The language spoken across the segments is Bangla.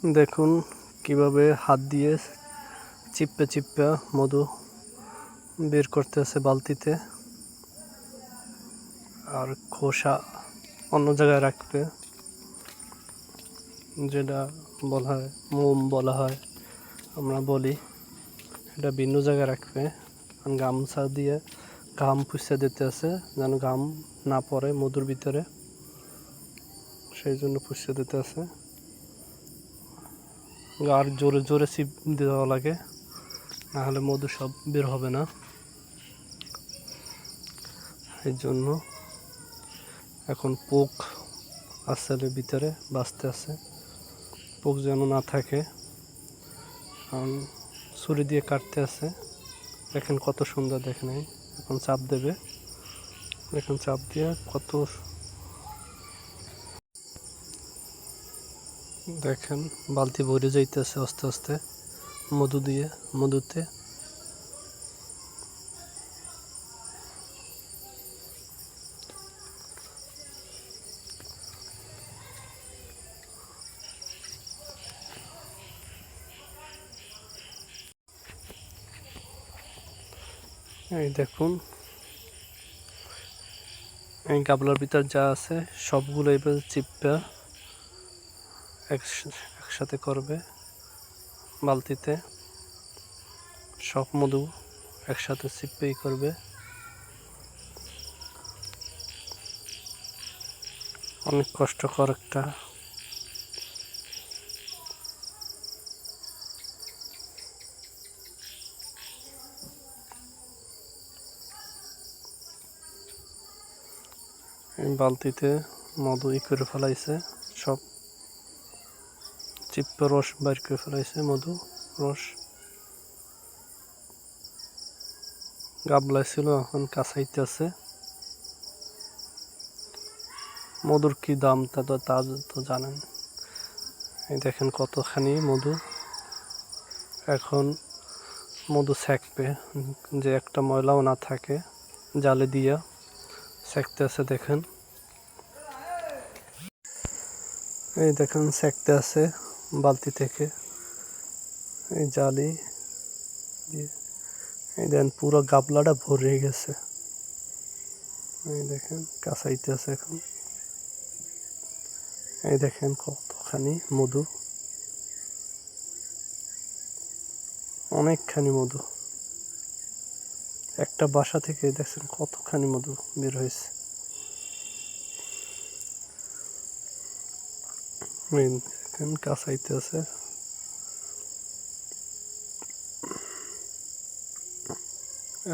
দেখুন কিভাবে হাত দিয়ে চিপ্পে চিপ্পে মধু বের করতেছে বালতিতে, আর খোসা অন্য জায়গায় রাখবে, যেটা বলা হয় মোম বলা হয়, আমরা বলি এটা ভিন্ন জায়গায় রাখবে। গামছা দিয়ে ঘাম পুষে দিতে আছে যেন ঘাম না পড়ে মধুর ভিতরে, সেই জন্য পুষে দিতে আছে। আর জোরে জোরে চিপ দেওয়া লাগে, না হলে মধু সব বের হবে না। এই জন্য এখন পোক আছে ভিতরে বাঁচতে আছে, পোক যেন না থাকে। কারণ ছুরি দিয়ে কাটতে আছে, দেখেন কত সুন্দর, দেখেন এখন চাপ দেবে, দেখেন চাপ দিয়ে কত, দেখেন বালতি ভরে যাইতেছে আস্তে আস্তে মধুতে। এই দেখুন এই গাবলার ভিতর যা আছে সবগুলো এবার চিপা একসাথে করবে বালতিতে, সব মধু একসাথে চিপেই করবে। অনেক কষ্টকর একটা বালতিতে মধু করে ফেলাইছে, সব চিপ্পে রস বাইর করে ফেলাইছে, মধু রস গাবলায় ছিল এখন কাছাইতে আছে। মধুর কি দাম তা তো জানেন। এই দেখেন কতখানি মধু, এখন মধু সেঁকবে যে একটা ময়লাও না থাকে, জালে দিয়া সেঁকতে আছে। দেখেন এই দেখেন সেঁকতে আছে বালতি থেকে, এই জালি দিয়ে এই দেখেন পুরো গাবলাটা ভরে গেছে। এই দেখেন কাছাইতে আছে এখন, এই দেখেন কতখানি মধু, অনেকখানি মধু, একটা বাসা থেকে দেখছেন কতখানি মধু বের হয়েছে। দেখেন কাছাইতে আছে,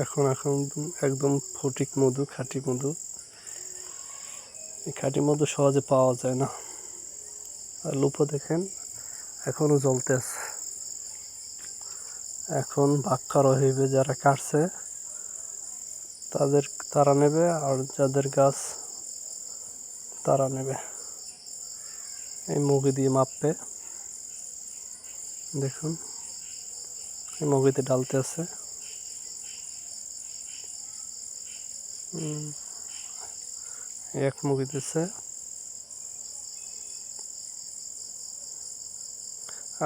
এখন একদম ফটিক মধু, খাঁটি মধু। এই খাঁটি মধু সহজে পাওয়া যায় না। আর লুপো দেখেন এখনো জ্বলতে আছে, এখন ভাগ করা হইবে, যারা কাটছে তারা নেবে, আর যাদের গাছ তারা নেবে। এই মুগি দিয়ে মাপবে, দেখুন এই মুগিতে ডালতে আছে। এক মুগি দিচ্ছে,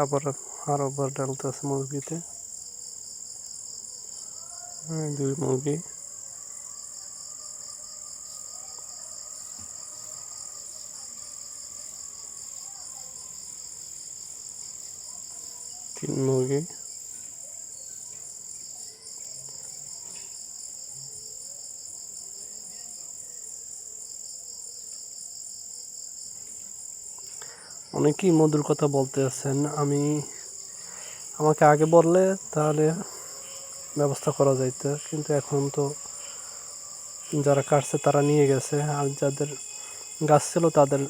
আবার আরেকবার ডালতে আছে মুরগিতে, দুই মুরগি, তিন মুরগি, অনেকেই মধুর কথা বলতে আছেন। আমাকে আগে বললে তাহলে ব্যবস্থা করা যাইত, কিন্তু এখন তো যারা কাটছে তারা নিয়ে গেছে, আর যাদের গাছ ছিল তাদের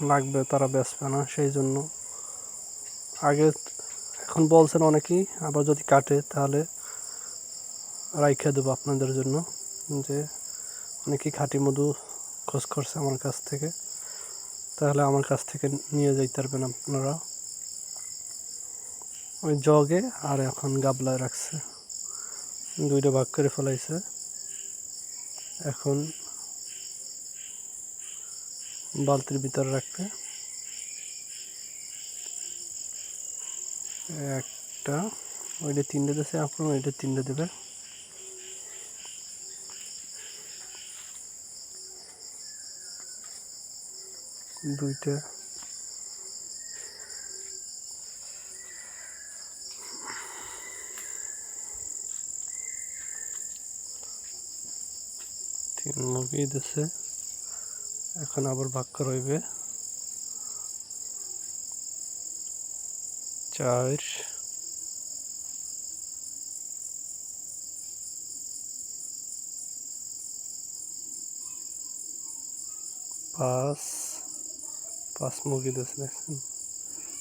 লাগবে, তারা বেচবে না, সেই জন্য আগে। এখন বলছেন অনেকেই, আবার যদি কাটে তাহলে রাইখে দেবো আপনাদের জন্য, যে অনেকেই খাঁটি মধু খোঁজ করছে আমার কাছ থেকে, তাহলে আমার কাছ থেকে নিয়ে যাইতে পারবেন আপনারা। ওই জগে আর এখন গাবলায় রাখছে, দুইটা ভাগ করে ফেলাইছে, এখন বালতির ভিতরে রাখবে। একটা ওইটা 3টে দিয়েছে, আপনার ওইটা 3টে দেবে। দুইটা, তিন মুরগি দিছে। এখন আবার ভাগ করা হইবে। 4, 5, 5 মুরগি দিছে দেখছেন।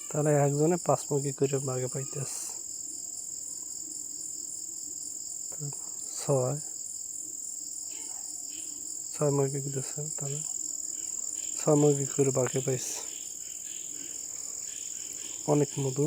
তাহলে একজনে 5 মুরগি করে ভাগে পাইতেছে। 6, 6 মুরগি দিছে, তাহলে 6 মুরগি করে ভাগে পাইছে। অনেক মধু।